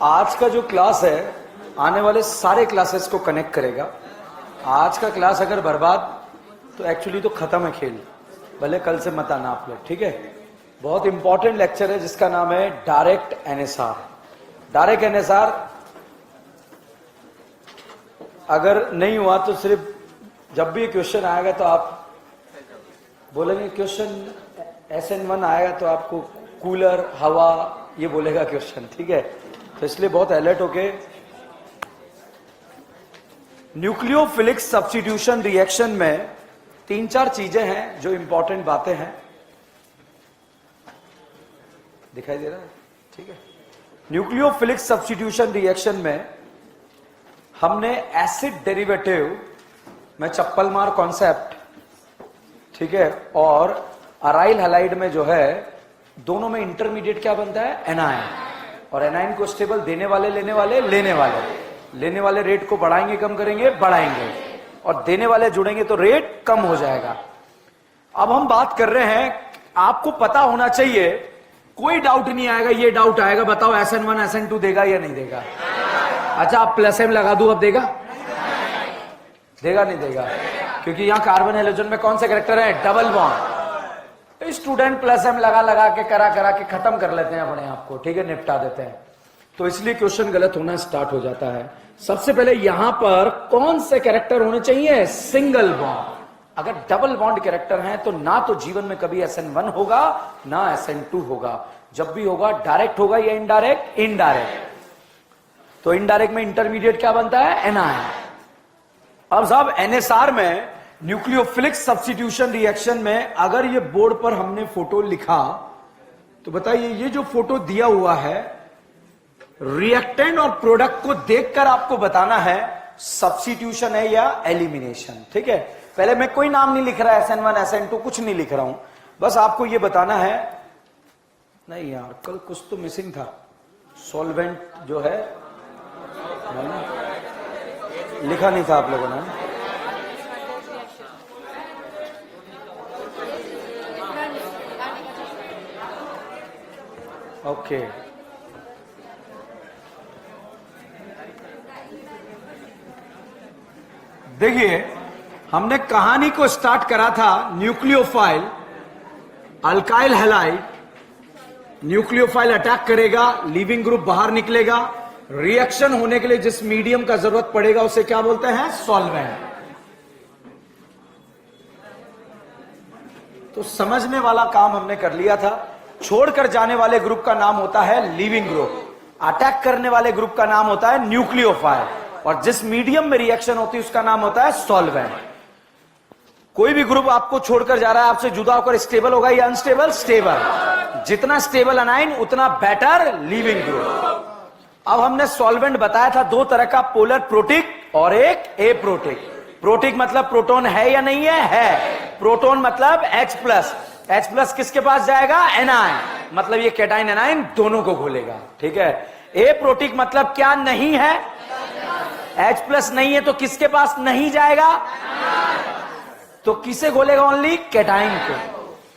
आज का जो क्लास है आने वाले सारे क्लासेस को कनेक्ट करेगा। आज का क्लास अगर बर्बाद तो एक्चुअली तो खत्म है खेल, भले कल से मत आना आप लोग, ठीक है। बहुत इंपॉर्टेंट लेक्चर है जिसका नाम है डायरेक्ट एनएसआर। डायरेक्ट एनएसआर अगर नहीं हुआ तो सिर्फ जब भी क्वेश्चन आएगा तो आप बोलेंगे क्वेश्चन SN1 आएगा तो आपको कूलर हवा ये बोलेगा क्वेश्चन, ठीक है। तो इसलिए बहुत अलर्ट होके न्यूक्लियोफिलिक सब्स्टिट्यूशन रिएक्शन में 3-4 चीजें हैं जो इंपॉर्टेंट बातें हैं। दिखाई दे रहा है, ठीक है। न्यूक्लियोफिलिक सब्स्टिट्यूशन रिएक्शन में हमने एसिड डेरिवेटिव में चप्पल मार कॉन्सेप्ट, ठीक है, और अराइल हैलाइड में जो है दोनों में इंटरमीडिएट क्या बनता है, एनायन। और एनायन को स्टेबल देने वाले लेने वाले लेने वाले रेट को बढ़ाएंगे कम करेंगे बढ़ाएंगे, और देने वाले जुड़ेंगे तो रेट कम हो जाएगा। अब हम बात कर रहे हैं, आपको पता होना चाहिए, कोई डाउट नहीं आएगा। ये डाउट आएगा बताओ SN1 SN2 देगा या नहीं देगा। अच्छा आप +M लगा दूं, अब देगा देगा नहीं देगा, क्योंकि यहां कार्बन हाइड्रोजन में कौन से कैरेक्टर है, डबल बॉन्ड। स्टूडेंट +M लगा के करा के खत्म कर लेते हैं अपने आप को, ठीक है, निपटा देते हैं। तो इसलिए क्वेश्चन गलत होना स्टार्ट हो जाता है। सबसे पहले यहां पर कौन से कैरेक्टर होने चाहिए, सिंगल बॉन्ड। अगर डबल बॉन्ड कैरेक्टर हैं तो ना तो जीवन में कभी SN1 होगा ना SN2 होगा। जब भी होगा डायरेक्ट होगा या इनडायरेक्ट, इनडायरेक्ट। तो इनडायरेक्ट में इंटरमीडिएट क्या बनता है, एनायन। अब साहब NSR में न्यूक्लियोफिलिक सब्स्टिट्यूशन रिएक्शन में अगर ये बोर्ड पर हमने फोटो लिखा तो बताइए ये जो फोटो दिया हुआ है, रिएक्टेंट और प्रोडक्ट को देखकर आपको बताना है सब्स्टिट्यूशन है या एलिमिनेशन, ठीक है। पहले मैं कोई नाम नहीं लिख रहा, SN1 SN2 कुछ नहीं लिख रहा हूं, बस आपको ये बताना है। नहीं यार कल कुछ तो मिसिंग था, सॉल्वेंट जो है लिखा नहीं था आप लोगों ने। ओके देखिए हमने कहानी को स्टार्ट करा था, nucleophile alkyl halide, nucleophile attack करेगा, लिविंग ग्रुप बाहर निकलेगा, रिएक्शन होने के लिए जिस मीडियम का जरूरत पड़ेगा उसे क्या बोलते हैं, सॉल्वेंट। तो समझने वाला काम हमने कर लिया था। छोड़कर जाने वाले ग्रुप का नाम होता है लिविंग ग्रुप, अटैक करने वाले ग्रुप का नाम होता है न्यूक्लियोफाइल, और जिस मीडियम में रिएक्शन होती है उसका नाम होता है सॉल्वेंट। कोई भी ग्रुप आपको छोड़कर जा रहा है, आपसे जुदा होकर स्टेबल होगा या अनस्टेबल, स्टेबल। जितना स्टेबल अनाइन उतना बेटर लिविंग ग्रुप। अब हमने सॉल्वेंट बताया था दो तरह का, पोलर प्रोटिक और एक एप्रोटिक। प्रोटिक मतलब प्रोटॉन है या नहीं है, प्रोटॉन मतलब H+, किसके पास जाएगा, एनायन, मतलब ये कैटाइन एनायन दोनों को घोलेगा, ठीक है। एप्रोटिक मतलब क्या नहीं है, H+ नहीं है तो किसके पास नहीं जाएगा, तो किसे घोलेगा, ओनली कैटाइन को।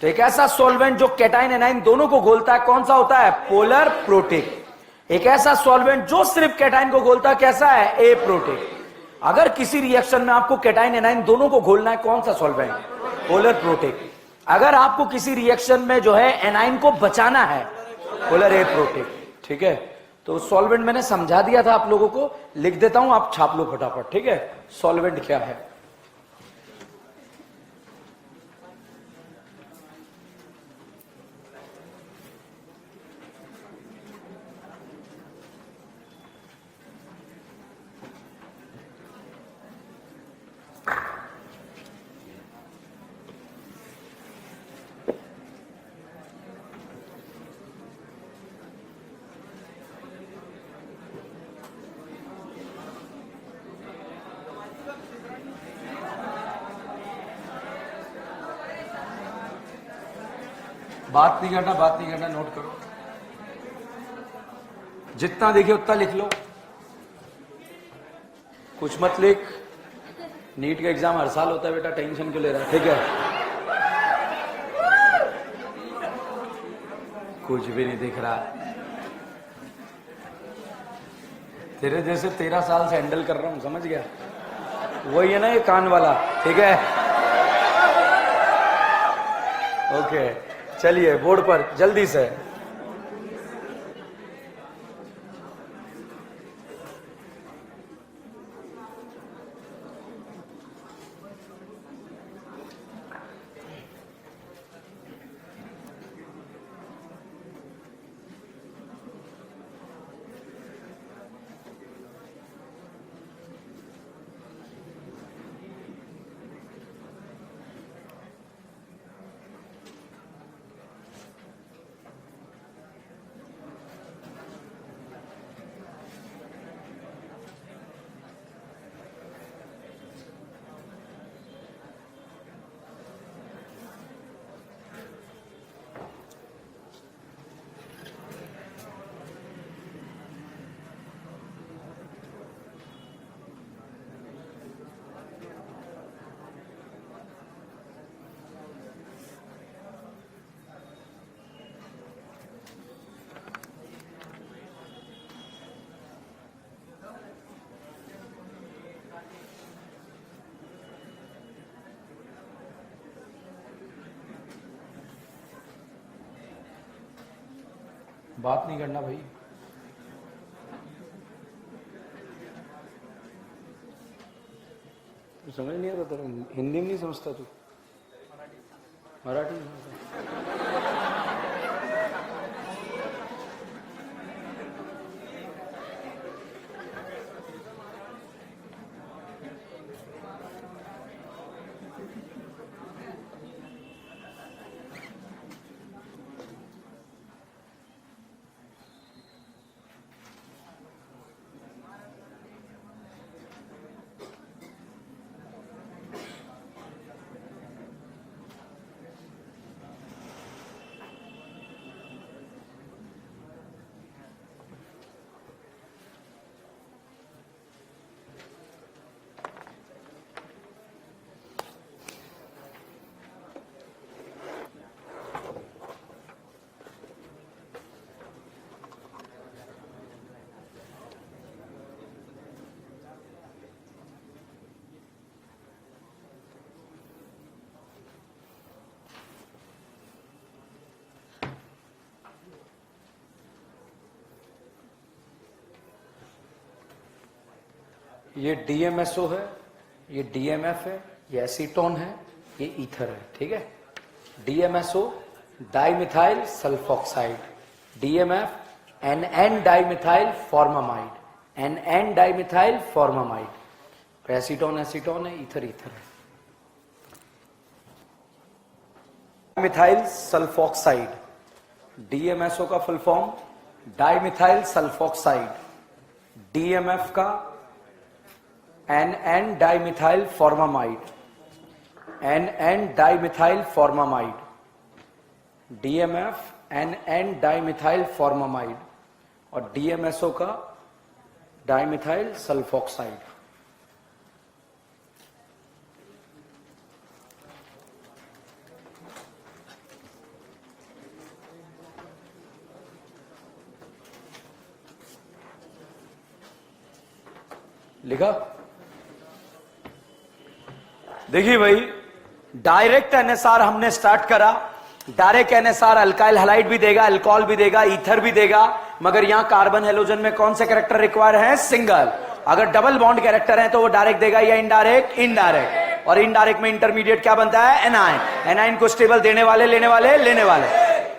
तो एक ऐसा सॉल्वेंट जो कैटाइन एनायन दोनों को घोलता है कौन सा होता है, पोलर प्रोटिक। एक ऐसा सॉल्वेंट जो सिर्फ कैटाइन को घोलता है कैसा है, एप्रोटिक। अगर किसी रिएक्शन में आपको कैटाइन एनायन दोनों को घोलना है कौन सा सॉल्वेंट, पोलर प्रोटिक। अगर आपको किसी रिएक्शन में जो है एनायन को बचाना है, पोलर एप्रोटिक, ठीक है। तो सॉल्वेंट मैंने समझा दिया था आप लोगों को, लिख देता हूं आप छाप लो फटाफट, ठीक है। सॉल्वेंट क्या है, बात नहीं करना, नोट करो। जितना देखिए उतना लिख लो, कुछ मत लिख। नीट का एग्जाम हर साल होता है बेटा, टेंशन क्यों ले रहा है, ठीक है। कुछ भी नहीं दिख रहा। तेरे जैसे 13 साल से हैंडल कर रहा हूं, समझ गया? वही है ना ये कान वाला, ठीक है? ओके, चलिए बोर्ड पर जल्दी से। बात नहीं करना भाई। तू समझ नहीं आता, तेरा हिंदी में नहीं समझता तू, मराठी में समझता। ये DMSO है, ये DMF है, ये एसीटोन है, ये ईथर है, ठीक है? DMSO dimethyl sulphoxide, DMF NN dimethyl formamide, NN dimethyl formamide. Acetone acetone है, ईथर ईथर है। डाइमिथाइल सल्फॉक्साइड, DMSO का full form dimethyl sulphoxide, DMF का NN dimethyl formamide, NN dimethyl formamide, DMF NN dimethyl formamide और DMSO का dimethyl sulphoxide. लिखा? देखिए भाई, direct NSR हमने स्टार्ट करा। डायरेक्ट एनएसआर अल्काइल हैलाइड भी देगा, अल्कोहल भी देगा, ईथर भी देगा, मगर यहां कार्बन हेलोजन में कौन से कैरेक्टर रिक्वायर है? सिंगल। अगर डबल बॉन्ड कैरेक्टर है तो वो डायरेक्ट देगा या इनडायरेक्ट? इनडायरेक्ट। और इनडायरेक्ट में इंटरमीडिएट क्या बनता है? एनाइन। एनाइन को स्टेबल देने वाले, लेने वाले, लेने वाले।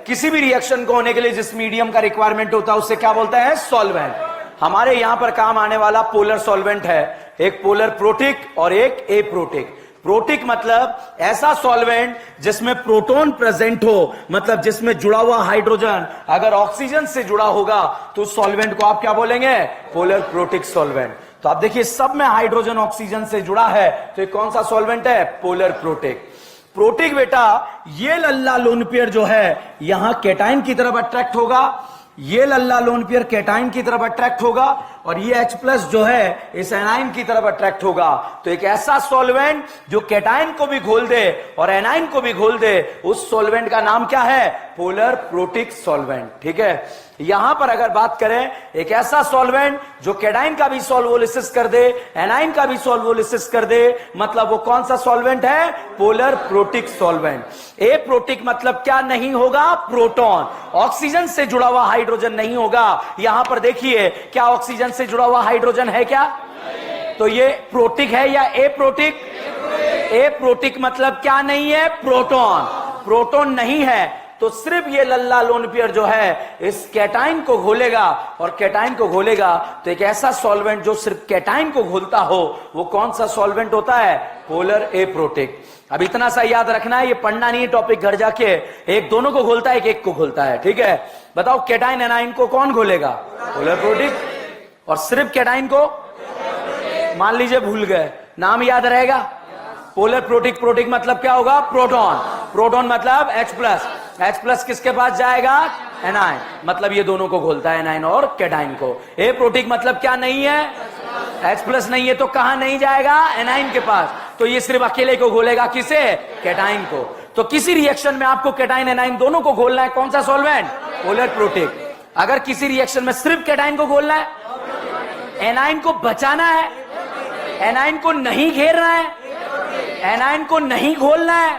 किसी भी रिएक्शन को होने के लिए जिस मीडियम का रिक्वायरमेंट होता है उससे क्या बोलता है? सॉल्वेंट। हमारे यहां पर काम आने वाला पोलर सॉल्वेंट है, एक पोलर प्रोटिक और एक एप्रोटिक। प्रोटिक मतलब ऐसा सॉल्वेंट जिसमें प्रोटॉन प्रेजेंट हो, मतलब जिसमें जुड़ा हुआ हाइड्रोजन अगर ऑक्सीजन से जुड़ा होगा तो सॉल्वेंट को आप क्या बोलेंगे? Polar protic solvent. तो आप देखिए सब में हाइड्रोजन ऑक्सीजन से जुड़ा है, तो ये कौन सा सॉल्वेंट है? Polar protic. प्रोटिक बेटा ये लल्ला लोन पेयर जो है यहां कैटाइन की तरफ अट्रैक्ट होगा, ये लल्ला लोन पेयर कैटाइन की तरफ अट्रैक्ट होगा और ये H+ जो है इस एनाइन की तरफ अट्रैक्ट होगा। तो एक ऐसा सॉल्वेंट जो कैटाइन को भी घोल दे और एनाइन को भी घोल दे, उस सॉल्वेंट का नाम क्या है? Polar protic solvent. ठीक है, यहां पर अगर बात करें एक ऐसा सॉल्वेंट जो कैटाइन का भी सॉल्वोलिसिस कर दे, एनाइन का भी सॉल्वोलिसिस कर दे, मतलब वो कौन सा सॉल्वेंट है? Polar protic solvent. Aprotic मतलब क्या नहीं होगा? प्रोटॉन, ऑक्सीजन से जुड़ा हुआ हाइड्रोजन नहीं होगा। यहां पर देखिए, क्या ऑक्सीजन से जुड़ा हुआ हाइड्रोजन है क्या? तो ये प्रोटिक है या ए प्रोटिक? ए प्रोटिक मतलब क्या नहीं है? प्रोटॉन। प्रोटॉन नहीं है तो सिर्फ ये लल्ला लोन पेयर जो है इस कैटाइन को घोलेगा, और कैटाइन को घोलेगा तो एक ऐसा सॉल्वेंट जो सिर्फ कैटाइन को घोलता हो, वो कौन सा सॉल्वेंट होता है? पोलर ए प्रोटिक। अब इतना सा याद रखना है, ये पढ़ना नहीं है टॉपिक, घर जाके एक दोनों को घोलता है, एक को घोलता है। ठीक है, बताओ कैटाइन एनाइन को कौन घोलेगा? Polar protic. और सिर्फ कैटाइन को मान लीजिए भूल गए, नाम याद रहेगा? Polar protic. प्रोटिक मतलब क्या होगा? प्रोटॉन। प्रोटॉन मतलब H प्लस। H प्लस किसके पास जाएगा? एनाइन। मतलब ये दोनों को घोलता है, एनाइन और कैटाइन को। ए प्रोटिक मतलब क्या नहीं है? H प्लस नहीं है तो कहां नहीं जाएगा? एनाइन के पास। तो ये सिर्फ अकेले को घोलेगा, किसे? कैटाइन को। तो किसी रिएक्शन में आपको कैटाइन एनाइन दोनों को घोलना है, कौन सा सॉल्वेंट? Polar protic. अगर किसी रिएक्शन में सिर्फ कैटाइन को घोलना है, एनाइन को बचाना है, एनाइन को नहीं घेरना है, एनाइन को नहीं घोलना है,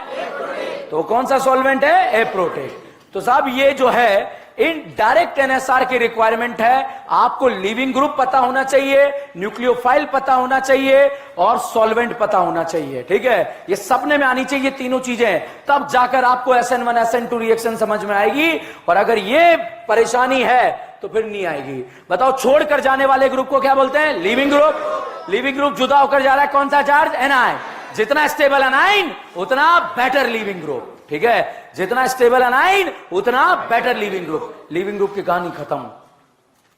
तो कौन सा सॉल्वेंट है? ए प्रोटिक। तो साहब ये जो है इन डायरेक्ट एनएसआर की रिक्वायरमेंट है, आपको लिविंग ग्रुप पता होना चाहिए, न्यूक्लियोफाइल पता होना चाहिए और सॉल्वेंट पता होना चाहिए। ठीक है, ये सपने में आनी चाहिए तीनों चीजें, तब जाकर आपको SN1 SN2 रिएक्शन समझ में आएगी। और अगर ये परेशानी है तो फिर नहीं आएगी। बताओ, छोड़कर जाने वाले ग्रुप को क्या बोलते हैं? Leaving group. लिविंग ग्रुप जुदा होकर जा रहा है, कौन सा चार्ज? एनाइन। जितना स्टेबल एनाइन उतना बेटर लिविंग ग्रुप। ठीक है, जितना स्टेबल एनाइन उतना better leaving group. Leaving group की कहानी खत्म।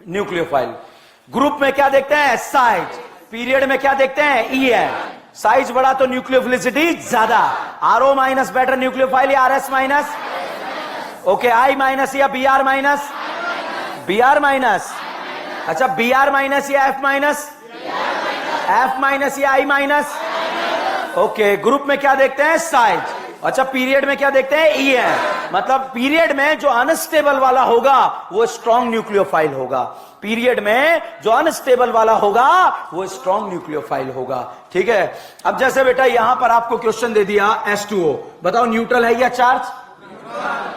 न्यूक्लियोफाइल ग्रुप में क्या देखते हैं? साइज। पीरियड में क्या देखते हैं? EN। साइज बड़ा तो न्यूक्लियोफिलिसिटी ज्यादा। RO माइनस बेटर न्यूक्लियोफाइल या RS minus? Okay, I minus या BR माइनस? BR minus. अच्छा, BR माइनस या F माइनस? F माइनस या I माइनस? ओके, ग्रुप में क्या देखते हैं? साइज। अच्छा, पीरियड में क्या देखते हैं? EN। मतलब पीरियड में जो अनस्टेबल वाला होगा वो स्ट्रॉन्ग न्यूक्लियोफाइल होगा। पीरियड में जो अनस्टेबल वाला होगा वो स्ट्रॉन्ग न्यूक्लियोफाइल होगा। ठीक है, अब जैसे बेटा यहां पर आपको क्वेश्चन दे दिया H2O, बताओ न्यूट्रल है या चार्ज?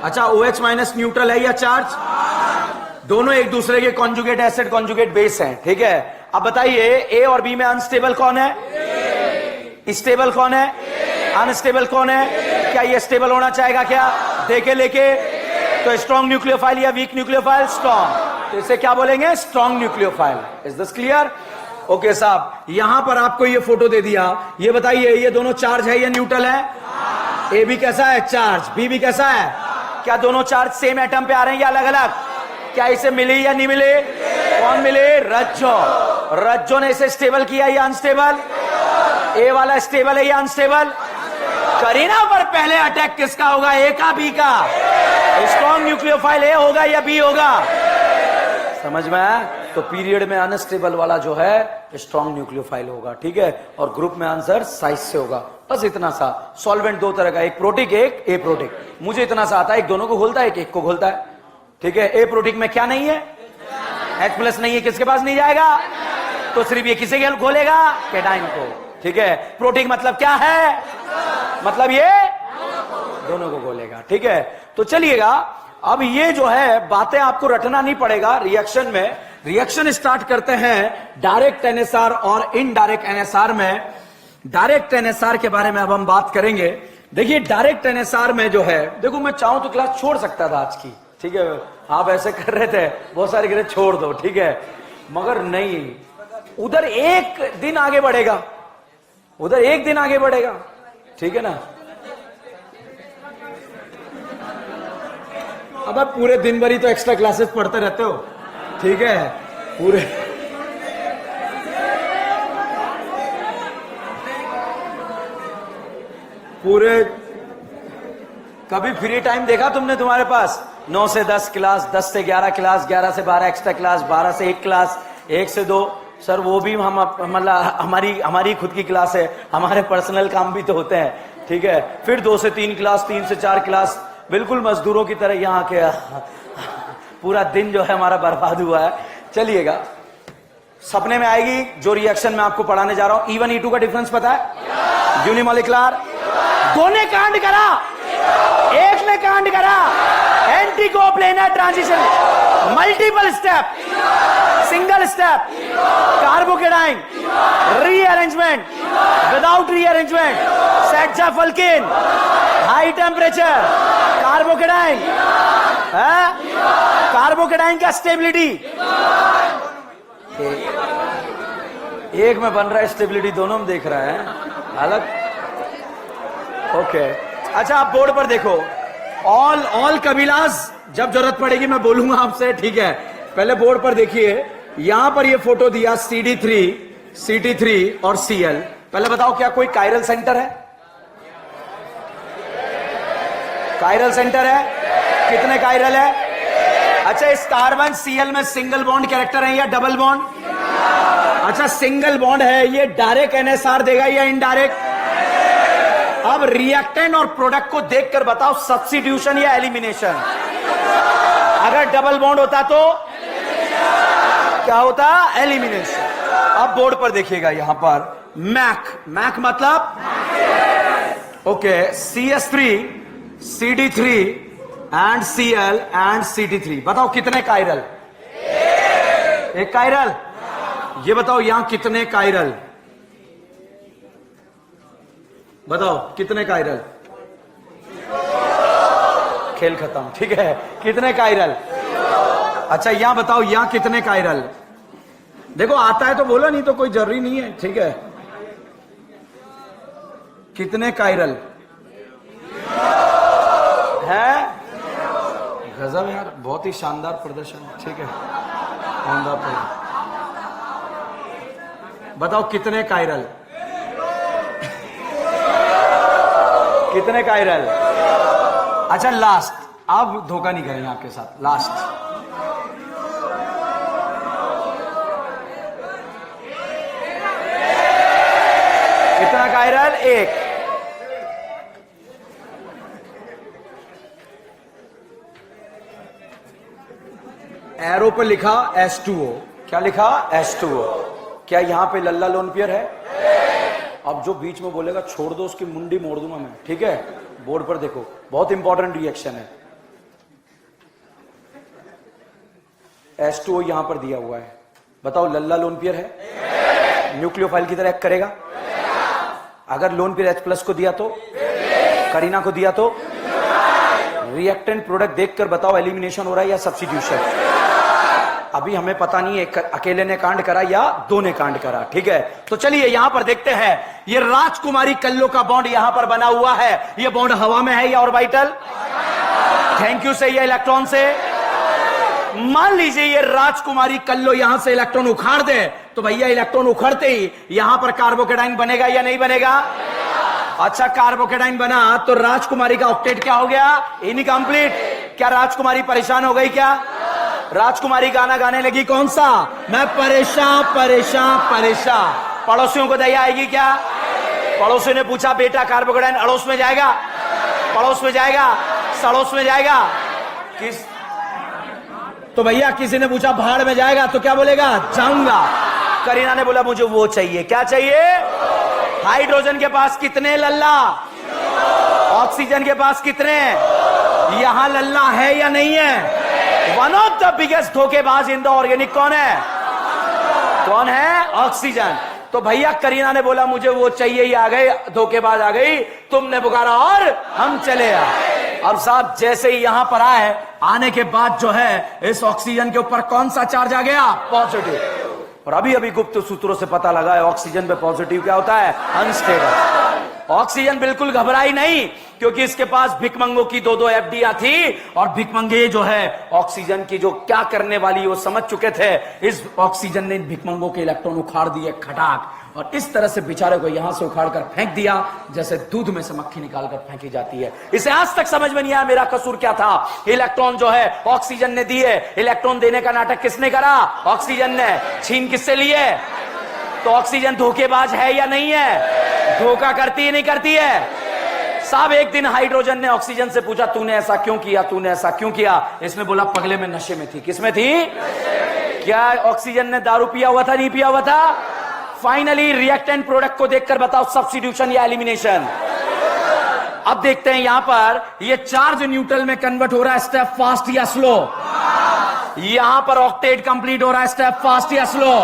अच्छा, OH माइनस न्यूट्रल है या चार्ज? दोनों एक दूसरे के कॉन्जुगेट एसिड कॉन्जुगेट बेस हैं। ठीक है, अब बताइए A और B में अनस्टेबल कौन है? स्टेबल कौन है? अनस्टेबल कौन है? क्या ये स्टेबल होना चाहेगा क्या? देखे लेके तो स्ट्रॉन्ग न्यूक्लियोफाइल या वीक न्यूक्लियोफाइल? स्ट्रॉन्ग। तो इसे क्या बोलेंगे? Strong nucleophile. Is this clear? Okay साहब, यहां पर आपको ये फोटो दे दिया, ये बताइए ये दोनों चार्ज है या न्यूट्रल है? ए भी कैसा है? चार्ज। बी भी कैसा है? क्या दोनों चार्ज सेम एटम पे आ रहे हैं या अलग अलग? क्या इसे मिले या नहीं मिले? कौन मिले? रज्जो। रज्जो ने इसे स्टेबल किया या अनस्टेबल? ए वाला स्टेबल है या अनस्टेबल? करीना पर पहले अटैक किसका होगा? ए का, बी का? स्ट्रॉन्ग न्यूक्लियोफाइल ए होगा या बी होगा? समझ में आया? तो पीरियड में अनस्टेबल वाला जो है स्ट्रॉन्ग न्यूक्लियोफाइल होगा। ठीक है, और ग्रुप में आंसर साइज से होगा। बस इतना सा। सॉल्वेंट दो तरह का, एक प्रोटिक एक ए प्रोटिक। मुझे इतना सा आता है, एक दोनों को घोलता है, एक को घोलता है। ठीक है, ए प्रोटिक में क्या नहीं है? H प्लस नहीं है, किसके पास नहीं जाएगा? तो सिर्फ ये किसे घोलेगा? कैटाइन को। ठीक है, प्रोटिक मतलब क्या है? मतलब ये दोनों को घोलेगा। ठीक है, तो चलिएगा, अब ये जो है बातें आपको रटना नहीं पड़ेगा। रिएक्शन में रिएक्शन स्टार्ट करते हैं डायरेक्ट एनएसआर और इनडायरेक्ट एनएसआर में। डायरेक्ट एनएसआर के बारे में अब हम बात करेंगे। देखिए, डायरेक्ट एनएसआर में जो है, देखो मैं चाहूं तो क्लास छोड़ सकता था आज की। ठीक है, आप ऐसे कर रहे थे, बहुत सारे कह रहे छोड़ दो। ठीक है, मगर नहीं, उधर एक दिन आगे बढ़ेगा, उधर एक दिन आगे बढ़ेगा। ठीक है ना? अब आप पूरे दिन भर ही तो एक्स्ट्रा क्लासेस पढ़ते रहते हो। ठीक है, पूरे कभी फ्री टाइम देखा तुमने? तुम्हारे पास 9 से 10 क्लास, 10 से 11 क्लास, 11 से 12 एक्स्ट्रा क्लास, 12 से 1 क्लास, 1 से 2। सर वो भी हम मतलब हमारी खुद की क्लास है, हमारे पर्सनल काम भी तो होते हैं। ठीक है, फिर 2 से 3 क्लास, 3 से 4 क्लास, बिल्कुल मजदूरों की तरह यहाँ के पूरा दिन जो है हमारा बर्बाद हुआ है। चलिएगा, सपने में आएगी जो रिएक्शन मैं आपको पढ़ाने जा रहा हूं। E1 E2 का डिफरेंस पता है? यूनिमोलिकुलर, दो ने कांड करा, एक ने कांड करा, anti coplanar transition, multiple step, single step, carbocation, rearrangement, without rearrangement, सेक्साफल्किन, हाई टेम्परेचर, कार्बोकेटाइन, कार्बोकेटाइन का स्टेबिलिटी, एक में बन रहा है स्टेबिलिटी, दोनों में देख रहा है अलग। ओके, अच्छा आप बोर्ड पर देखो, ऑल कबीलास, जब जरूरत पड़ेगी मैं बोलूंगा आपसे, ठीक है? पहले बोर्ड पर देखिए, यहां पर ये फोटो दिया CD3, CT3 और Cl। पहले बताओ क्या कोई कायरल सेंटर है? कायरल सेंटर है? कितने कायरल है? अच्छा, इस कार्बन Cl में सिंगल बॉन्ड कैरेक्टर है या डबल बॉन्ड? अच्छा, सिंगल बॉन्ड है, ये डायरेक्ट NSR देगा या इनडायरेक्ट? अब रिएक्टेंट और प्रोडक्ट को देखकर बताओ सब्स्टिट्यूशन या एलिमिनेशन। अगर डबल बॉन्ड होता तो क्या होता? एलिमिनेशन। अब बोर्ड पर देखिएगा, यहां पर मैक मतलब okay, CH3, CD3 and Cl and CT3। बताओ कितने कायरल? एक कायरल। ये बताओ यहां कितने कायरल? बताओ कितने कायरल? खेल खत्म, ठीक है? कितने कायरल? अच्छा यहां बताओ, यहां कितने कायरल? देखो आता है तो बोलो, नहीं तो कोई जरूरी नहीं है, ठीक है? कितने कायरल है? गजब यार, बहुत ही शानदार प्रदर्शन, ठीक है? शानदार प्रदर्शन। बताओ कितने कायरल? कितने कायरल? अच्छा लास्ट, आप धोखा नहीं करेंगे आपके साथ, लास्ट कितना कायरल? एक। एरो पर लिखा H2O, क्या लिखा? H2O। क्या यहां पे लल्ला लोन पेयर है? अब जो बीच में बोलेगा छोड़ दो, उसकी मुंडी मोड़ दूंगा मैं, ठीक है? बोर्ड पर देखो, बहुत इंपॉर्टेंट रिएक्शन है। H2O यहां पर दिया हुआ है, बताओ लल्ला लोन पेयर है? न्यूक्लियोफाइल की तरह एक्ट करेगा? अगर लोन पेयर H+ को दिया तो, करीना को दिया तो, रिएक्टेंट प्रोडक्ट देखकर बताओ एलिमिनेशन हो रहा है या सब्स्टिट्यूशन? अभी हमें पता नहीं है अकेले ने कांड करा या दो ने कांड करा, ठीक है? तो चलिए यहां पर देखते हैं, ये राजकुमारी कल्लो का बॉन्ड यहां पर बना हुआ है। ये बॉन्ड हवा में है या ऑर्बिटल? थैंक यू से या इलेक्ट्रॉन से? मान लीजिए ये राजकुमारी कल्लो यहां से इलेक्ट्रॉन उखाड़ दे, तो भैया इलेक्ट्रॉन उखड़ते ही यहां पर कार्बोकेटाइन बनेगा या नहीं बनेगा? अच्छा, कार्बोकेटाइन बना तो राजकुमारी का ऑक्टेट क्या हो गया? इनकंप्लीट। क्या राजकुमारी परेशान हो गई? क्या राजकुमारी गाना गाने लगी? कौन सा? मैं परेशान परेशान परेशान। पड़ोसियों को दया आएगी क्या? पड़ोसियों ने पूछा बेटा कार्बोकेटाइन अड़ोस में जाएगा? पड़ोस में जाएगा? सड़ोस में जाएगा? किस? तो भैया किसी ने पूछा भाड़ में जाएगा, तो क्या बोलेगा? जाऊंगा। करीना ने बोला मुझे वो चाहिए। क्या चाहिए? हाइड्रोजन के पास कितने लल्ला? ऑक्सीजन के पास कितने? यहां लल्ला है या नहीं है? वन ऑफ द बिगेस्ट धोखेबाज इन द ऑर्गेनिक कौन है? कौन है? ऑक्सीजन। तो भैया करीना ने बोला मुझे वो चाहिए, ही आ गए, धोखेबाज आ गई, तुमने पुकारा और हम चले आए। अब साहब जैसे ही यहां पर आए, आने के बाद जो है इस ऑक्सीजन के ऊपर कौन सा चार्ज आ गया? पॉजिटिव। और अभी अभी गुप्त सूत्रों से पता लगा है ऑक्सीजन पे पॉजिटिव क्या होता है? अनस्टेबल। ऑक्सीजन बिल्कुल घबराई नहीं, क्योंकि इसके पास भिकमंगों की दो एफडियां थी, और भिकमंगे जो है ऑक्सीजन की जो क्या करने वाली वो समझ चुके थे। इस ऑक्सीजन ने भिकमंगों के इलेक्ट्रॉन उखाड़ दिए खटाक, और इस तरह से बेचारे को यहां से उखाड़ कर फेंक दिया जैसे दूध में से मक्खी निकालकर फेंकी जाती है। इसे आज तक समझ में नहीं आया मेरा कसूर क्या था। इलेक्ट्रॉन जो है ऑक्सीजन ने दिए, इलेक्ट्रॉन देने का नाटक किसने करा? ऑक्सीजन ने। छीन किससे लिए? तो ऑक्सीजन धोखेबाज है या नहीं है? धोखा करती है नहीं करती है? साहब एक दिन हाइड्रोजन ने ऑक्सीजन से पूछा तूने ऐसा क्यों किया, तूने ऐसा क्यों किया? इसने बोला पगले में नशे में थी। किसमें थी? क्या ऑक्सीजन ने दारू पिया हुआ था? नहीं पिया हुआ था। फाइनली रिएक्टेंट प्रोडक्ट को देखकर बताओ सब्स्टिट्यूशन या एलिमिनेशन। अब देखते हैं यहां पर ये चार्ज न्यूट्रल में कन्वर्ट हो रहा है, स्टेप फास्ट या स्लो। यहां पर ऑक्टेट कंप्लीट हो रहा है, स्टेप फास्ट या स्लो।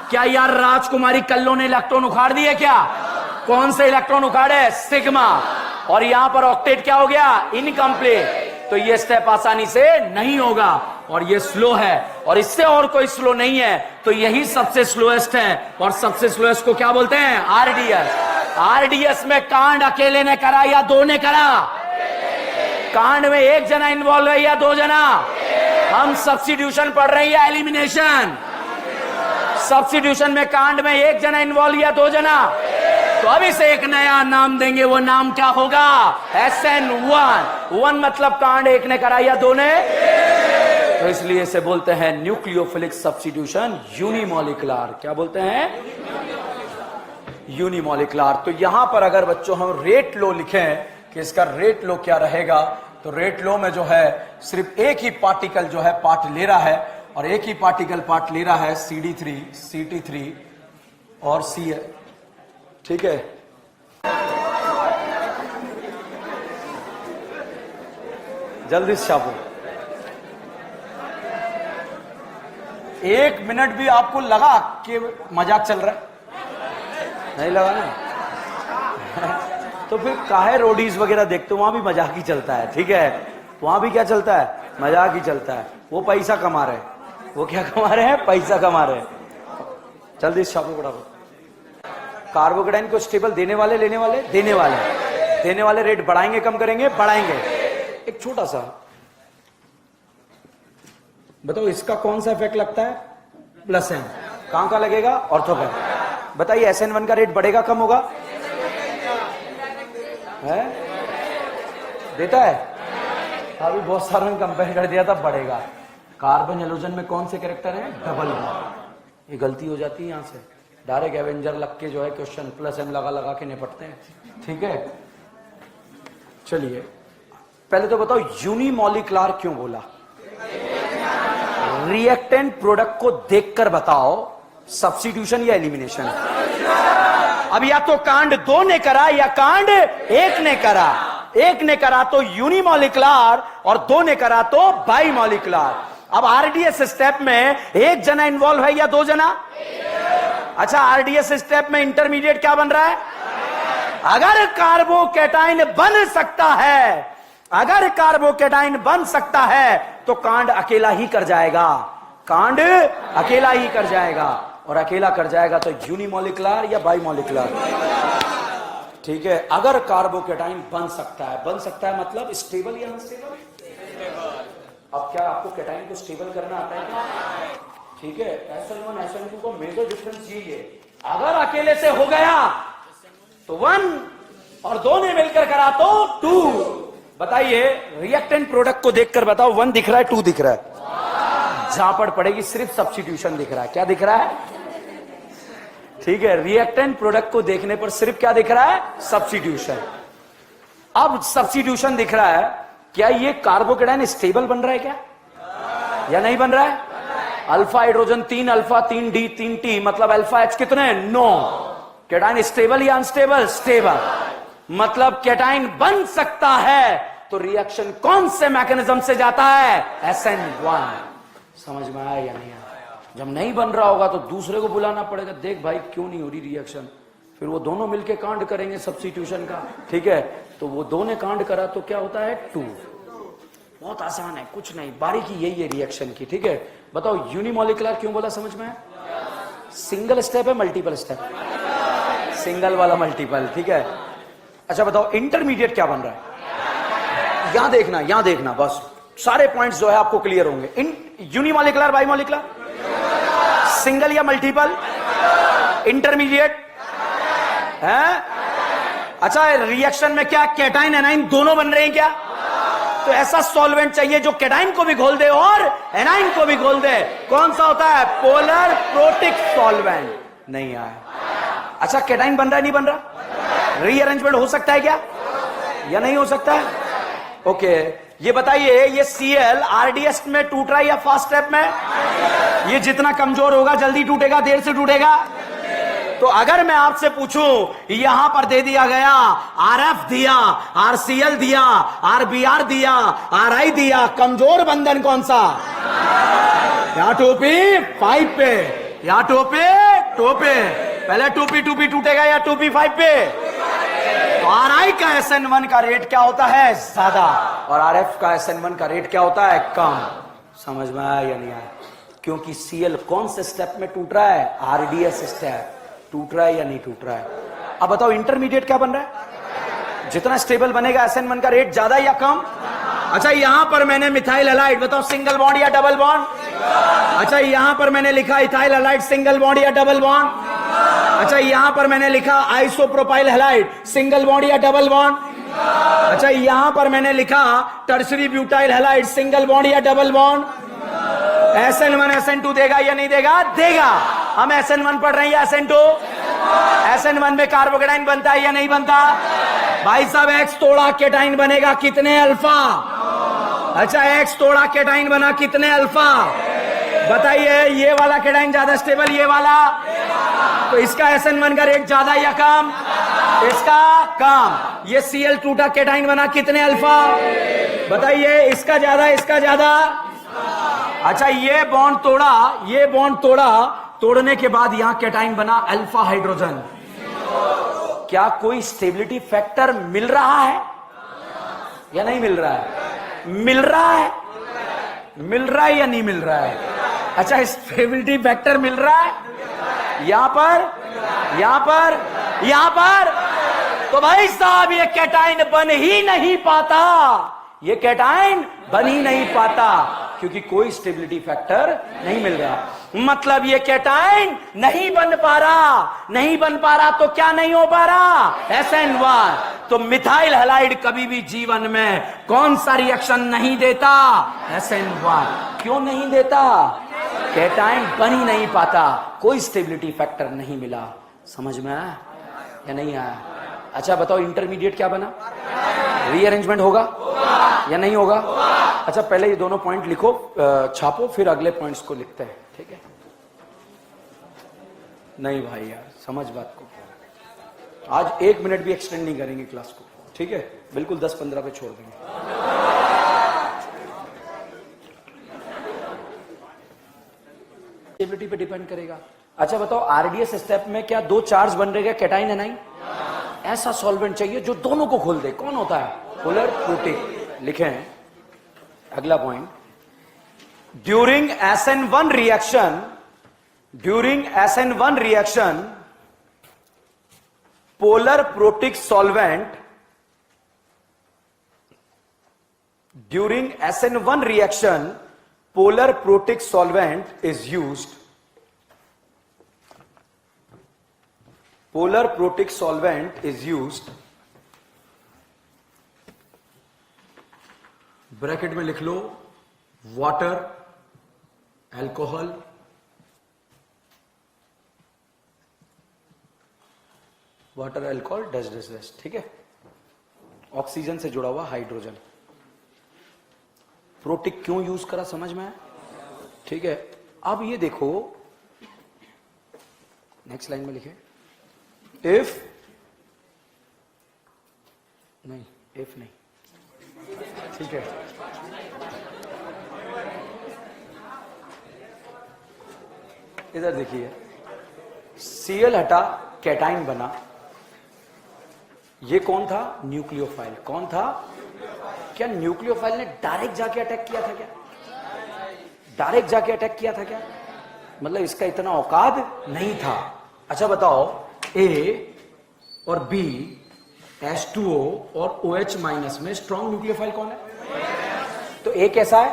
क्या यार राजकुमारी कल्लो ने इलेक्ट्रॉन उखाड़ दिए क्या? कौन से इलेक्ट्रॉन उखाड़े? सिग्मा। और यहां पर ऑक्टेट क्या हो गया? इनकम्प्लीट। तो ये स्टेप आसानी से नहीं होगा और ये स्लो है और इससे और कोई स्लो नहीं है, तो यही सबसे स्लोएस्ट है। और सबसे स्लोएस्ट को क्या बोलते हैं? आरडीएस। आरडीएस में कांड अकेले ने करा या दो ने करा? कांड में एक जना इन्वॉल्व है या दो जना? हम सब्स्टिट्यूशन पढ़ रहे हैं या एलिमिनेशन? सब्स्टिट्यूशन में कांड में एक जना इन्वॉल्व या दो जना? तो अब इसे एक नया नाम देंगे, वो नाम क्या होगा? SN1। 1 मतलब कांड एक ने करा या दो ने, तो इसलिए इसे बोलते हैं न्यूक्लियोफिलिक सब्स्टिट्यूशन यूनिमॉलिक्युलर। क्या बोलते हैं? यूनिमॉलिक्युलर। तो यहां पर अगर बच्चों हम रेट लो लिखें कि इसका रेट लो क्या रहेगा, तो रेट लो में जो है सिर्फ एक ही पार्टिकल जो है पार्ट ले रहा है और एक ही पार्टिकल पार्ट ले रहा है CD3, CT3 और C है। ठीक है, जल्दी से छापो। 1 मिनट भी आपको लगा कि मजाक चल रहा है? नहीं लगा ना? तो फिर काहे रोडीज वगैरह देखते हो, वहां भी मजाक ही चलता है। ठीक है, वहां भी क्या चलता है? मजाक ही चलता है। वो पैसा कमा रहे हैं। वो क्या कमा रहे हैं? पैसा कमा रहे हैं। जल्दी से छापो फटाफट। कार्बोकेटाइन को स्टेबल देने वाले, लेने वाले, देने वाले। देने वाले रेट बढ़ाएंगे कम करेंगे? बढ़ाएंगे। एक छोटा सा बताओ, इसका कौन सा इफेक्ट लगता है? Plus N. कहां का लगेगा? ऑर्थो पर। बताइए SN1 का रेट बढ़ेगा कम होगा? है? देता है? अभी बहुत सारा कंपेयर कर दिया था, बढ़ेगा। कार्बन हेलोजन में कौन से कैरेक्टर है? Double bond. ये गलती हो जाती है यहां से, डायरेक्ट एवेंजर लग के जो है क्वेश्चन प्लस एम लगा लगा के निपटते हैं। ठीक है, चलिए पहले तो बताओ यूनिमॉलिक्युलर क्यों बोला? रिएक्टेंट प्रोडक्ट को देखकर बताओ सब्स्टिट्यूशन या एलिमिनेशन। अब या तो कांड 2 ने करा या कांड 1 ने करा। 1 ने करा तो यूनिमॉलिक्युलर और 2 ने करा तो बाइमॉलिक्युलर। अब आरडीएस स्टेप में एक जना इन्वॉल्व है या दो जना? अच्छा, आरडीएस स्टेप में इंटरमीडिएट क्या बन रहा है? अगर कार्बोकेटाइन बन सकता है, अगर कार्बोकेटाइन बन सकता है तो कांड अकेला ही कर जाएगा। कांड अकेला ही कर जाएगा और अकेला कर जाएगा तो यूनिमॉलिक्युलर या बाइमॉलिक्युलर। ठीक है, अगर कार्बोकेटाइन बन सकता है, बन सकता है मतलब स्टेबल या अनस्टेबल? अब क्या आपको केटाइन को स्टेबल करना आता है क्या? ठीक है, SN1 SN2 को मेजर डिफरेंस ये, अगर अकेले से हो गया तो 1 और 2 ने मिलकर करा तो 2। बताइए रिएक्टेंट प्रोडक्ट को देखकर बताओ 1 दिख रहा है 2 दिख रहा है? झापड़ पड़ेगी, सिर्फ सब्स्टिट्यूशन दिख रहा है। क्या दिख रहा है? ठीक है, रिएक्टेंट प्रोडक्ट को देखने पर सिर्फ क्या दिख रहा है? सब्स्टिट्यूशन। अब सब्स्टिट्यूशन दिख रहा है, क्या ये कार्बोकेटाइन स्टेबल बन रहा है क्या या नहीं बन रहा है? Alpha hydrogen 3 alpha 3 D 3 T मतलब अल्फा एच कितने? 9। केटाइन स्टेबल या अनस्टेबल? स्टेबल। मतलब केटाइन बन सकता है तो रिएक्शन कौन से मैकेनिज्म से जाता है? SN1। समझ में आया या नहीं आया? जब नहीं बन रहा होगा तो दूसरे को बुलाना पड़ेगा, देख भाई क्यों नहीं हो रही रिएक्शन, फिर वो दोनों मिलके कांड करेंगे सब्स्टिट्यूशन का। ठीक है, तो वो 2 ने कांड करा तो क्या होता है? 2। बहुत आसान है, कुछ नहीं, बारीकी यही है रिएक्शन की। ठीक है, बताओ यूनिमॉलिक्युलर क्यों बोला? समझ में? सिंगल स्टेप है मल्टीपल स्टेप? सिंगल वाला मल्टीपल। ठीक है, अच्छा बताओ इंटरमीडिएट क्या बन रहा है? यहां देखना, यहां देखना, बस सारे पॉइंट्स जो है आपको क्लियर होंगे। यूनिमॉलिक्युलर बाइमॉलिक्युलर? सिंगल या मल्टीपल? इंटरमीडिएट है? अच्छा, रिएक्शन में क्या केटाइन एनाइन दोनों बन रहे हैं क्या? तो ऐसा सॉल्वेंट चाहिए जो केटाइन को भी घोल दे और एनाइन को भी घोल दे। कौन सा होता है? Polar protic solvent. नहीं आया। अच्छा, केटाइन बन रहा है नहीं बन रहा? रीअरेंजमेंट हो सकता है क्या? या नहीं हो सकता है? ओके, ये बताइए, ये Cl RDS में टूट रहा है या फास्ट स्टेप में? ये जितना कमजोर होगा जल्दी टूटेगा, देर से टूटेगा? तो अगर मैं आपसे पूछूं, यहां पर दे दिया गया RF दिया, RCl दिया, RBr दिया, RI दिया, कमजोर बंधन कौन सा? या टोपी 5 पे, या टोपी टोपे, पहले टोपी टूटेगा या टोपी 5 पे? तो RI का SN1 का रेट क्या होता है? ज्यादा, और RF का SN1 का रेट क्या होता है? कम। समझ में आया या नहीं आया? क्योंकि Cl कौन से स्टेप में टूट रहा है? RDS step. टूट रहा है या नहीं टूट रहा है? अब बताओ इंटरमीडिएट क्या बन रहा है? जितना स्टेबल बनेगा SN1 का रेट ज्यादा या कम? अच्छा, यहां पर मैंने मिथाइल हैलाइड, बताओ सिंगल बॉन्ड या डबल बॉन्ड? अच्छा, यहां पर मैंने लिखा इथाइल हैलाइड, सिंगल बॉन्ड या डबल बॉन्ड? अच्छा, यहां पर मैंने लिखा आइसोप्रोपाइल हैलाइड, सिंगल बॉन्ड या डबल बॉन्ड? अच्छा, यहां पर मैंने लिखा tertiary butyl halide, single bond या डबल बॉन्ड? SN1 SN2 देगा या नहीं देगा? देगा। हम SN1 पढ़ रहे हैं या SN2? SN1 में कार्बोकेटाइन बनता है या नहीं बनता? भाई साहब, X तोड़ा केटाइन बनेगा कितने अल्फा? अच्छा, X तोड़ा केटाइन बना कितने अल्फा? बताइए, ये वाला केटाइन ज्यादा स्टेबल, ये वाला? तो इसका SN1 का रेट ज्यादा या कम? इसका कम। ये Cl टूटा केटाइन बना कितने अल्फा? बताइए, इसका ज्यादा, इसका ज्यादा? अच्छा, ये बॉन्ड तोड़ा, ये बॉन्ड तोड़ा, तोड़ने के बाद यहां केटाइन बना अल्फा हाइड्रोजन। क्या कोई स्टेबिलिटी फैक्टर मिल रहा है या नहीं मिल रहा है? मिल रहा है, मिल रहा है या नहीं मिल रहा है? अच्छा, स्टेबिलिटी फैक्टर मिल रहा है यहां पर, यहां पर, यहां पर। तो भाई साहब, ये केटाइन बन ही नहीं पाता, ये केटाइन बन ही नहीं पाता, क्योंकि कोई स्टेबिलिटी फैक्टर नहीं मिल रहा। मतलब ये केटाइन नहीं बन पा रहा, नहीं बन पा रहा, तो क्या नहीं हो पा रहा? SN1। तो मिथाइल हैलाइड कभी भी जीवन में कौन सा रिएक्शन नहीं देता? SN1। क्यों नहीं देता? केटाइन बन ही नहीं पाता, कोई स्टेबिलिटी फैक्टर नहीं मिला। समझ में आया या नहीं आया? अच्छा बताओ, इंटरमीडिएट क्या बना? रीअरेंजमेंट होगा या नहीं होगा? अच्छा, पहले ये दोनों पॉइंट लिखो, छापो, फिर अगले पॉइंट्स को लिखते हैं, ठीक है? नहीं भाई यार, समझ बात को। आज 1 मिनट भी एक्सटेंड नहीं करेंगे क्लास को, ठीक है? बिल्कुल 10-15 पे छोड़ देंगे। स्टेबिलिटी पे डिपेंड करेगा। अच्छा बताओ, RDS स्टेप में क्या 2 चार्ज बन रहेगा, केटाइन एनाइन? ऐसा सॉल्वेंट चाहिए जो दोनों को खोल दे। कौन होता है? Polar protic. लिखे हैं अगला point, during SN1 reaction, during SN1 reaction polar protic solvent, during SN1 reaction polar protic solvent is used, polar protic solvent is used, bracket में लिख लो water, alcohol, water, alcohol, dust, ठीक है? Oxygen से जुड़ा हुआ हाइड्रोजन। प्रोटिक क्यों use करा, समझ में आया? ठीक है। अब ये देखो, नेक्स्ट लाइन में लिखे, इफ नहीं, इफ नहीं, ठीक है? इधर देखिए, Cl हटा, कैटाइन बना। ये कौन था? न्यूक्लियोफाइल। कौन था? क्या न्यूक्लियोफाइल ने डायरेक्ट जाके अटैक किया था क्या? डायरेक्ट जाके अटैक किया था क्या? मतलब इसका इतना औकात नहीं था। अच्छा बताओ, A और B, H2O और OH माइनस में स्ट्रॉन्ग न्यूक्लियोफाइल कौन है? तो A कैसा है?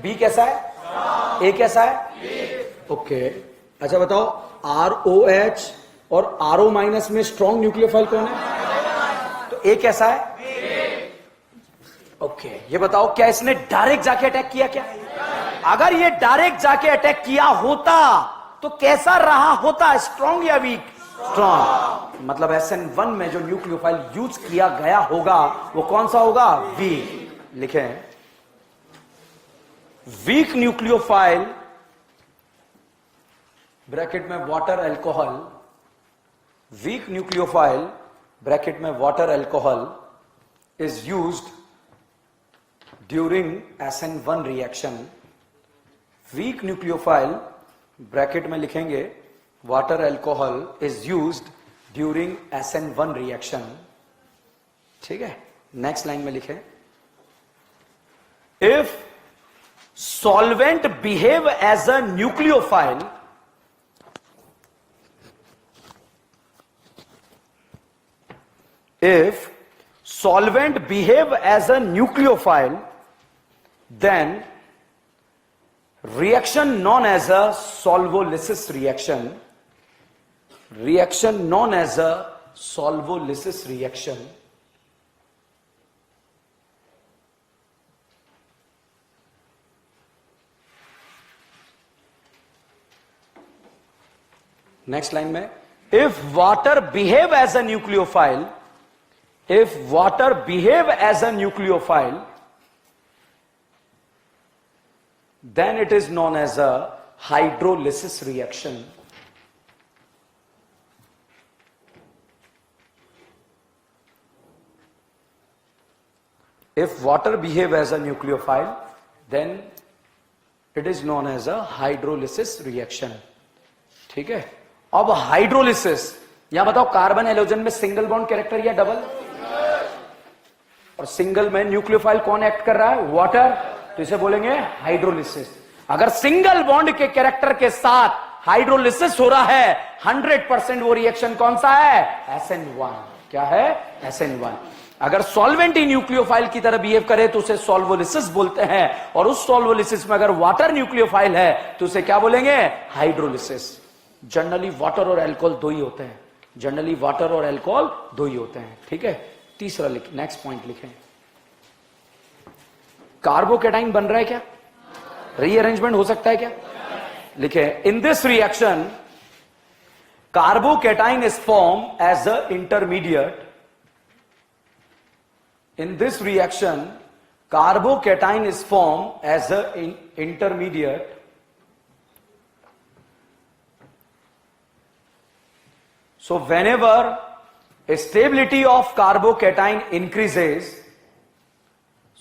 B कैसा है? A कैसा है? ओके। अच्छा बताओ, ROH और RO माइनस में स्ट्रॉन्ग न्यूक्लियोफाइल कौन है? तो A कैसा है? ओके। ये बताओ, क्या इसने डायरेक्ट जाके अटैक किया क्या? अगर ये डायरेक्ट जाके अटैक किया होता तो कैसा रहा होता? स्ट्रॉन्ग या वीक? स्ट्रॉन्ग। मतलब SN1 में जो न्यूक्लियोफाइल यूज किया गया होगा वो कौन सा होगा? वीक। लिखें, वीक न्यूक्लियोफाइल ब्रैकेट में water alcohol, weak nucleophile bracket में water alcohol is used during SN1 reaction. Weak nucleophile bracket में लिखेंगे water alcohol is used during SN1 reaction. ठीक है, नेक्स्ट लाइन में लिखें, if solvent behave as a nucleophile, if solvent behave as a nucleophile, then reaction known as a solvolysis reaction, reaction known as a solvolysis reaction, next line में, if water behave as a nucleophile, if water behave as a nucleophile, then it is known as a hydrolysis reaction. If water behave as a nucleophile, then it is known as a hydrolysis reaction. ठीक है, अब hydrolysis, यहां बताओ carbon halogen में single bond character या double? और single में nucleophile कौन एक्ट कर रहा है? वाटर, तो इसे बोलेंगे हाइड्रोलिसिस। अगर सिंगल बॉन्ड के कैरेक्टर के साथ हाइड्रोलिसिस हो रहा है 100% वो रिएक्शन कौन सा है? SN1। क्या है? SN1। अगर सॉल्वेंट ही न्यूक्लियोफाइल की तरह बिहेव करे तो उसे सॉल्वोलिसिस बोलते हैं, और उस सॉल्वोलिसिस में अगर वाटर न्यूक्लियोफाइल है तो उसे क्या बोलेंगे? हाइड्रोलिसिस। जनरली वाटर और अल्कोहल दो ही होते हैं, जनरली वाटर और अल्कोहल दो ही होते हैं। ठीक है, तीसरा नेक्स्ट पॉइंट लिखें, कार्बोकेटाइन बन रहा है क्या? रीअरेंजमेंट हो सकता है क्या? लिखे, in this reaction carbocation is form as a intermediate, in this reaction carbocation is form as a intermediate so whenever stability of carbocation increases,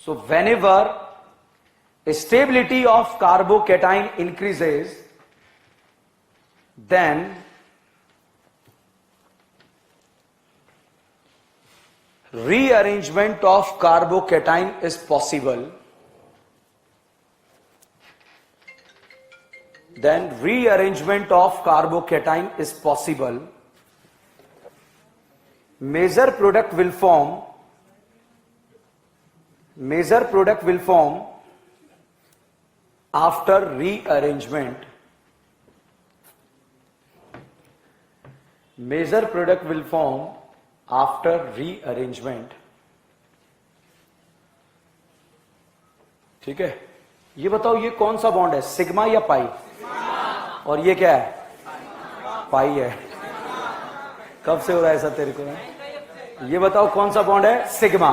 so whenever stability of carbocation increases, then rearrangement of carbocation is possible, then rearrangement of carbocation is possible. Major product will form, major product will form after rearrangement, major product will form after rearrangement. ठीक है, ये बताओ ये कौन सा bond है, sigma या पाई? और ये क्या है? पाई है। कब से हो रहा है ऐसा तेरे को? ये बताओ कौन सा बॉन्ड है? सिग्मा।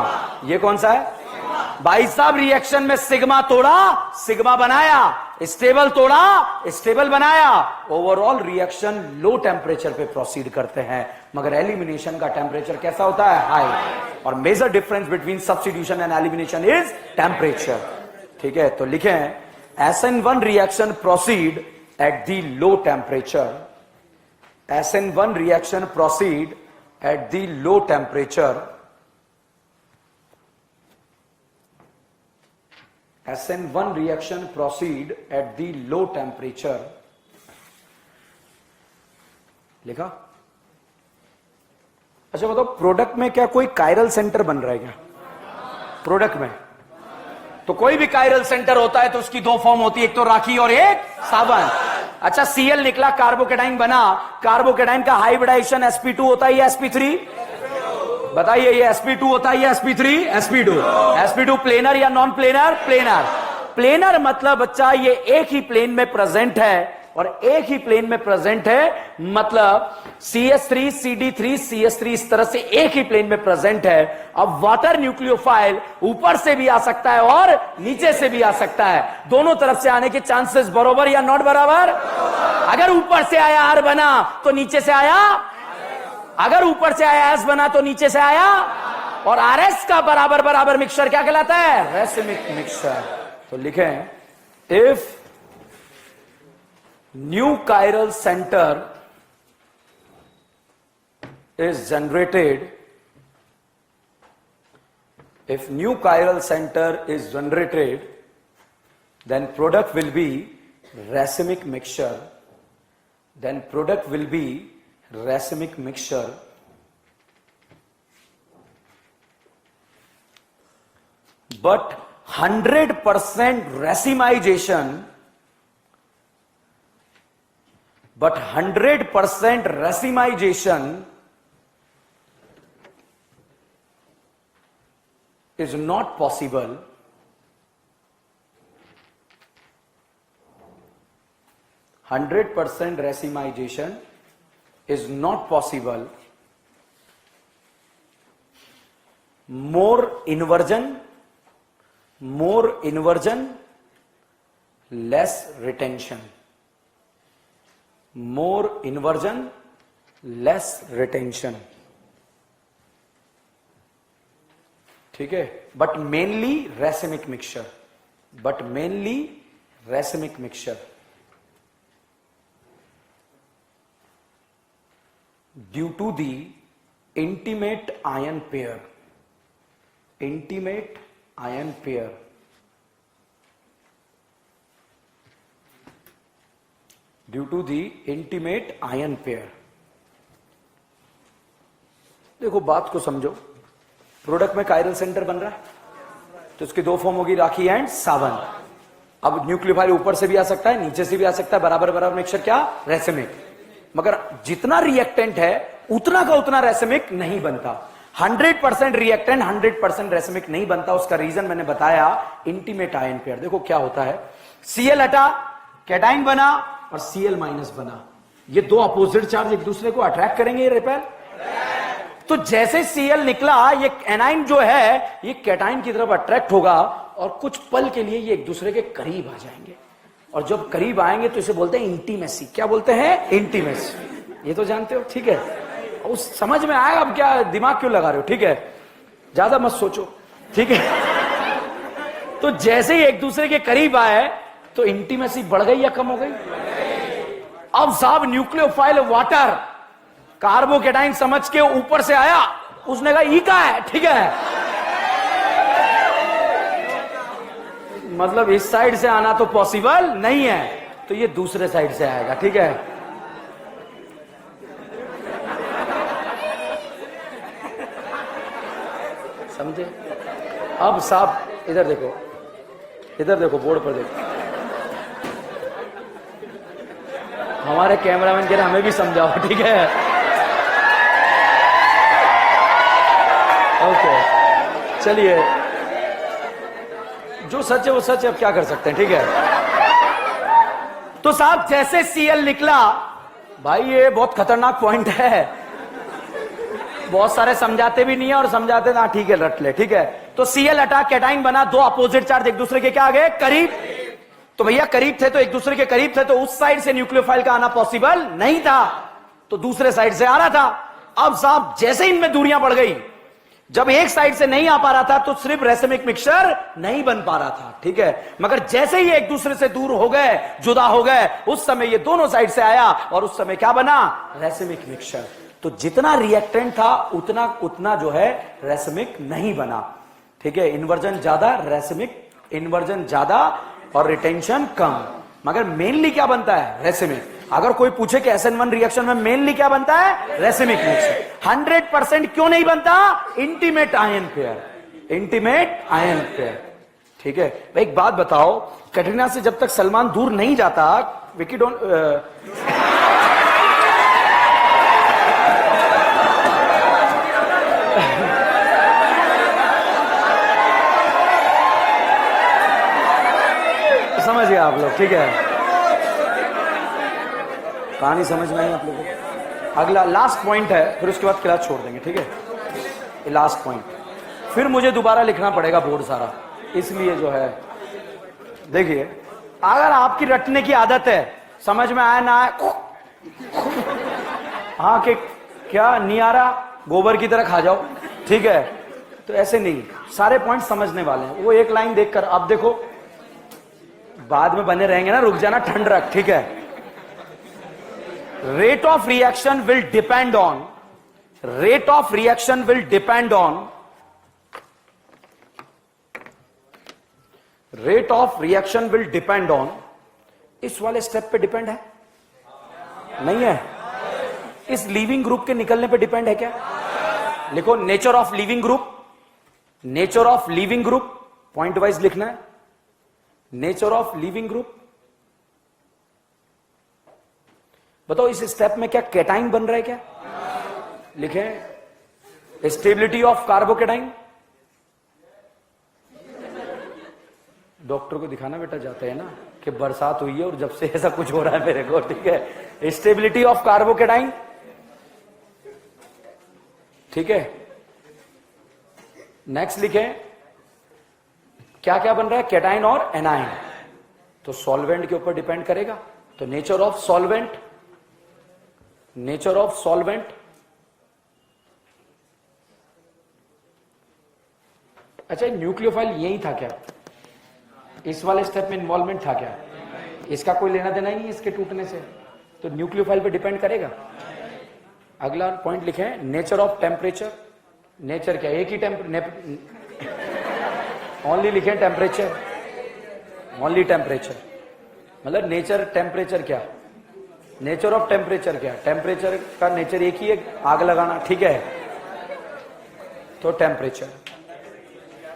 ये कौन सा है? भाई साहब, रिएक्शन में सिग्मा तोड़ा, सिग्मा बनाया, स्टेबल तोड़ा, स्टेबल बनाया। ओवरऑल रिएक्शन लो टेम्परेचर पे प्रोसीड करते हैं, मगर एलिमिनेशन का टेम्परेचर कैसा होता है? हाई। और major difference between substitution and elimination is temperature. ठीक है, तो लिखें, SN1 reaction proceed at the low temperature, SN1 reaction proceed at the low temperature, SN1 reaction proceed at the low temperature। लिखा? अच्छा बताओ, प्रोडक्ट में क्या कोई कायरल सेंटर बन रहा है क्या? प्रोडक्ट में तो कोई भी कायरल सेंटर होता है तो उसकी दो फॉर्म होती है, एक तो राखी और एक साबुन। अच्छा, Cl निकला, कार्बोकेटाइन बना, कार्बोकेटाइन का हाइब्रिडाइजेशन sp2 होता है या sp3? बताइए, ये sp2 होता है या sp3? sp2। sp2 प्लेनर या नॉन प्लेनर? प्लेनर। प्लेनर मतलब बच्चा ये एक ही प्लेन में प्रेजेंट है, और एक ही प्लेन में प्रेजेंट है, मतलब CH3 CD3 CH3 इस तरह से एक ही प्लेन में प्रेजेंट है। अब वाटर न्यूक्लियोफाइल ऊपर से भी आ सकता है और नीचे से भी आ सकता है, दोनों तरफ से आने के चांसेस बराबर या नॉट बराबर? अगर ऊपर से आया R बना तो नीचे से आया, अगर ऊपर से आया S बना तो नीचे से आया, और RS का बराबर बराबर मिक्सचर क्या कहलाता है? Racemic mixture. तो लिखें, if new chiral centre is generated, if new chiral center is generated, then product will be racemic mixture, then product will be racemic mixture, but 100% racemization, but 100% racemization is not possible. 100% racemization is not possible. More inversion, less retention. More inversion, less retention. ठीक है, but mainly racemic mixture, but mainly racemic mixture. Due to the intimate ion pair, intimate ion pair, due to the intimate ion pair. देखो बात को समझो, product में chiral centre बन रहा है तो इसकी दो फॉर्म होगी, राखी एंड सावन। अब न्यूक्लियोफाइल ऊपर से भी आ सकता है, नीचे से भी आ सकता है, बराबर बराबर मिक्सचर क्या? रेसिमिक। मगर जितना रिएक्टेंट है उतना का उतना रेसिमिक नहीं बनता। 100% रिएक्टेंट 100% रेसिमिक नहीं बनता। उसका रीजन मैंने बताया, इंटीमेट आयन पेयर। देखो क्या होता है, Cl हटा, कैटाइन बना और Cl माइनस बना, ये दो अपोजिट चार्ज एक दूसरे को अट्रैक्ट करेंगे, ये रिपेल। तो जैसे Cl निकला, ये एनाइन जो है ये कैटाइन की तरफ अट्रैक्ट होगा और कुछ पल के लिए ये एक दूसरे के करीब आ जाएंगे, और जब करीब आएंगे तो इसे बोलते हैं इंटीमेसी। क्या बोलते हैं? इंटीमेसी। ये तो जानते हो, ठीक है। उस समझ में आएगा, अब क्या दिमाग क्यों लगा रहे हो, ठीक है, ज्यादा मत सोचो, ठीक है। तो जैसे ही एक दूसरे के करीब आए तो इंटीमेसी बढ़ गई या कम हो गई? अब साहब न्यूक्लियोफाइल वाटर कार्बोकेटाइन समझ के ऊपर से आया, उसने कहा ई का है, ठीक है, मतलब इस साइड से आना तो पॉसिबल नहीं है, तो ये दूसरे साइड से आएगा, ठीक है। समझे? अब साहब इधर देखो, इधर देखो, बोर्ड पर देखो, हमारे कैमरामैन कह रहे हमें भी समझाओ, ठीक है। ओके, चलिए, जो सच है वो सच है, अब क्या कर सकते हैं, ठीक है। तो साहब जैसे Cl निकला, भाई ये बहुत खतरनाक पॉइंट है, बहुत सारे समझाते भी नहीं है और समझाते ना, ठीक है रट ले, ठीक है। तो Cl हटा, कैटाइन बना, दो अपोजिट चार्ज एक दूसरे के क्या आ गए? करीब। तो भैया करीब थे तो एक दूसरे के करीब थे, तो उस साइड से न्यूक्लियोफाइल का आना पॉसिबल नहीं था, तो दूसरे साइड से आ रहा था। अब साहब जैसे इनमें दूरियां बढ़ गई, जब एक साइड से नहीं आ पा रहा था तो सिर्फ रेसिमिक मिक्सचर नहीं बन पा रहा था, ठीक है। मगर जैसे ही एक दूसरे से दूर हो गए, जुदा हो गए, उस समय ये दोनों साइड से आया और उस समय क्या बना? Racemic mixture. तो जितना रिएक्टेंट था उतना उतना जो है रेसिमिक नहीं बना, ठीक है। इन्वर्जन ज्यादा, रेसिमिक इन्वर्जन ज्यादा और रिटेंशन कम। मगर मेनली क्या बनता है? रेसिमिक। अगर कोई पूछे कि SN1 रिएक्शन में मेनली क्या बनता है? Racemic mixture. 100% क्यों नहीं बनता? Intimate ion pair, intimate ion pair, ठीक है। भाई एक बात बताओ, कैटरीना से जब तक सलमान दूर नहीं जाता, विकी डोंट समझिए आप लोग, ठीक है। कहानी समझ में आई आप लोगों को? अगला लास्ट पॉइंट है, फिर उसके बाद क्लास छोड़ देंगे, ठीक है? ये लास्ट पॉइंट, फिर मुझे दोबारा लिखना पड़ेगा बोर्ड सारा, इसलिए जो है देखिए, अगर आपकी रटने की आदत है, समझ में आया ना आया, हाँ कि क्या नहीं आ रहा, गोबर की तरह खा जाओ, ठीक है? तो ऐसे नहीं, सारे पॉइंट समझने वाले हैं। वो एक लाइन देखकर अब देखो, बाद में बने रहेंगे ना, रुक जाना, ठंड रख, ठीक है? Rate of reaction will depend on, rate of reaction will depend on, rate of reaction will depend on, इस वाले स्टेप पे डिपेंड है? नहीं है। इस लीविंग ग्रुप के निकलने पे डिपेंड है क्या? लिखो nature of leaving group, nature of leaving group, point wise लिखना है, नेचर ऑफ लिविंग ग्रुप। बताओ इस स्टेप में क्या कैटाइन बन रहा है क्या? लिखें स्टेबिलिटी ऑफ कार्बोकेटाइन। डॉक्टर को दिखाना बेटा जाते हैं ना कि बरसात हुई है और जब से ऐसा कुछ हो रहा है मेरे को, ठीक है? स्टेबिलिटी ऑफ कार्बोकेटाइन, ठीक है? नेक्स्ट लिखें क्या क्या बन रहा है, कैटाइन और एनाइन, तो सॉल्वेंट के ऊपर डिपेंड करेगा। तो nature of solvent, nature of solvent, अच्छा न्यूक्लियोफाइल यही था क्या? इस वाले स्टेप में इन्वॉल्वमेंट था क्या? इसका कोई लेना देना ही नहीं इसके टूटने से, तो न्यूक्लियोफाइल पे डिपेंड करेगा। अगला पॉइंट लिखें नेचर ऑफ टेम्परेचर, नेचर क्या, एक ही ओनली लिखें टेम्परेचर, ओनली टेम्परेचर, मतलब नेचर टेम्परेचर क्या, नेचर ऑफ टेम्परेचर क्या, टेम्परेचर का नेचर एक ही है, आग लगाना, ठीक है? तो टेम्परेचर।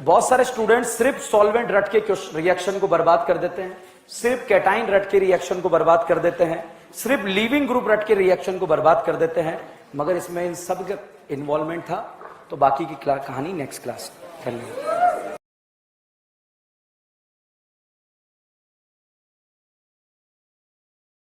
बहुत सारे स्टूडेंट्स सिर्फ सॉल्वेंट रट के रिएक्शन को बर्बाद कर देते हैं, सिर्फ कैटाइन रट के रिएक्शन को बर्बाद कर देते हैं, सिर्फ लीविंग ग्रुप रट के रिएक्शन को बर्बाद कर देते हैं, मगर इसमें इन सब का इन्वॉल्वमेंट था। तो बाकी की कहानी नेक्स्ट क्लास कर लेंगे।